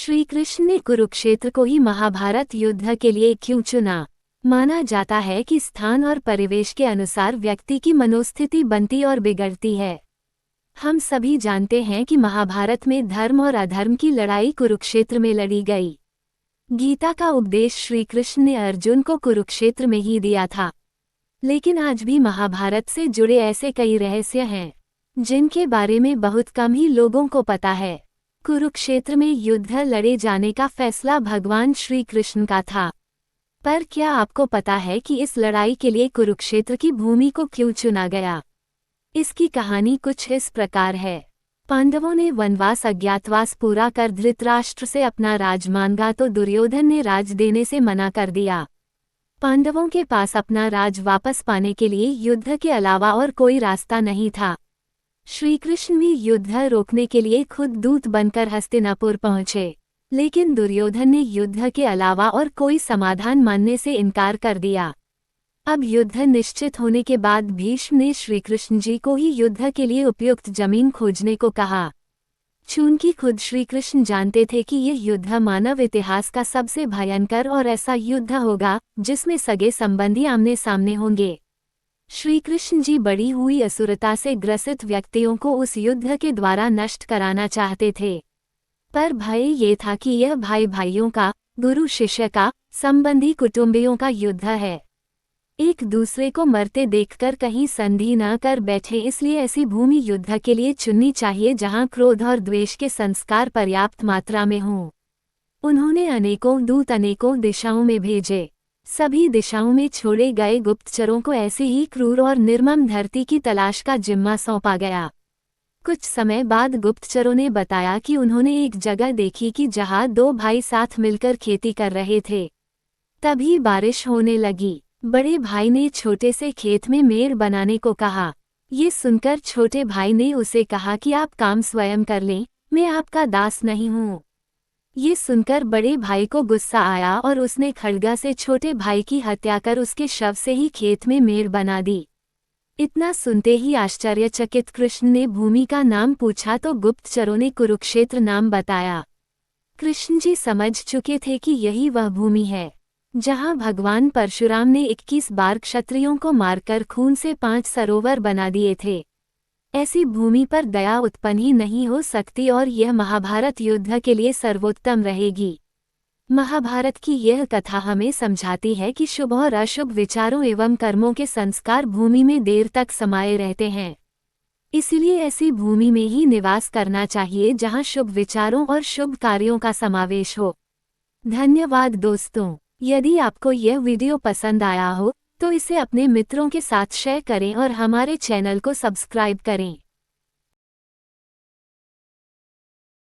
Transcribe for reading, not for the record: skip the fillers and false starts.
श्री कृष्ण ने कुरुक्षेत्र को ही महाभारत युद्ध के लिए क्यों चुना? माना जाता है कि स्थान और परिवेश के अनुसार व्यक्ति की मनोस्थिति बनती और बिगड़ती है। हम सभी जानते हैं कि महाभारत में धर्म और अधर्म की लड़ाई कुरुक्षेत्र में लड़ी गई। गीता का उपदेश श्री कृष्ण ने अर्जुन को कुरुक्षेत्र में ही दिया था। लेकिन आज भी महाभारत से जुड़े ऐसे कई रहस्य हैं जिनके बारे में बहुत कम ही लोगों को पता है। कुरुक्षेत्र में युद्ध लड़े जाने का फैसला भगवान श्री कृष्ण का था। पर क्या आपको पता है कि इस लड़ाई के लिए कुरुक्षेत्र की भूमि को क्यों चुना गया? इसकी कहानी कुछ इस प्रकार है। पांडवों ने वनवास अज्ञातवास पूरा कर धृतराष्ट्र से अपना राज मांगा तो दुर्योधन ने राज देने से मना कर दिया। पांडवों के पास अपना राज वापस पाने के लिए युद्ध के अलावा और कोई रास्ता नहीं था। श्री कृष्ण भी युद्ध रोकने के लिए खुद दूत बनकर हस्तिनापुर पहुंचे, लेकिन दुर्योधन ने युद्ध के अलावा और कोई समाधान मानने से इनकार कर दिया। अब युद्ध निश्चित होने के बाद भीष्म ने श्री कृष्ण जी को ही युद्ध के लिए उपयुक्त जमीन खोजने को कहा। चूंकि खुद श्री कृष्ण जानते थे कि यह युद्ध मानव इतिहास का सबसे भयंकर और ऐसा युद्ध होगा जिसमें सगे संबंधी आमने सामने होंगे। श्री कृष्ण जी बड़ी हुई असुरता से ग्रसित व्यक्तियों को उस युद्ध के द्वारा नष्ट कराना चाहते थे। पर भय ये था कि यह भाई भाइयों का, गुरु शिष्य का, संबंधी कुटुंबियों का युद्ध है। एक दूसरे को मरते देखकर कहीं संधि न कर बैठे, इसलिए ऐसी भूमि युद्ध के लिए चुननी चाहिए जहां क्रोध और द्वेष के संस्कार पर्याप्त मात्रा में हों। उन्होंने अनेकों दूत अनेकों दिशाओं में भेजे। सभी दिशाओं में छोड़े गए गुप्तचरों को ऐसी ही क्रूर और निर्मम धरती की तलाश का जिम्मा सौंपा गया। कुछ समय बाद गुप्तचरों ने बताया कि उन्होंने एक जगह देखी कि जहां दो भाई साथ मिलकर खेती कर रहे थे। तभी बारिश होने लगी। बड़े भाई ने छोटे से खेत में मेड़ बनाने को कहा। ये सुनकर छोटे भाई ने उसे कहा कि आप काम स्वयं कर लें, मैं आपका दास नहीं हूँ। ये सुनकर बड़े भाई को गुस्सा आया और उसने खड्गा से छोटे भाई की हत्या कर उसके शव से ही खेत में मेड़ बना दी। इतना सुनते ही आश्चर्यचकित कृष्ण ने भूमि का नाम पूछा तो गुप्तचरों ने कुरुक्षेत्र नाम बताया। कृष्ण जी समझ चुके थे कि यही वह भूमि है जहां भगवान परशुराम ने 21 बार क्षत्रियों को मारकर खून से 5 सरोवर बना दिए थे। ऐसी भूमि पर दया उत्पन्न ही नहीं हो सकती और यह महाभारत युद्ध के लिए सर्वोत्तम रहेगी। महाभारत की यह कथा हमें समझाती है कि शुभ और अशुभ विचारों एवं कर्मों के संस्कार भूमि में देर तक समाये रहते हैं। इसलिए ऐसी भूमि में ही निवास करना चाहिए जहां शुभ विचारों और शुभ कार्यों का समावेश हो। धन्यवाद दोस्तों। यदि आपको यह वीडियो पसंद आया हो तो इसे अपने मित्रों के साथ शेयर करें और हमारे चैनल को सब्सक्राइब करें।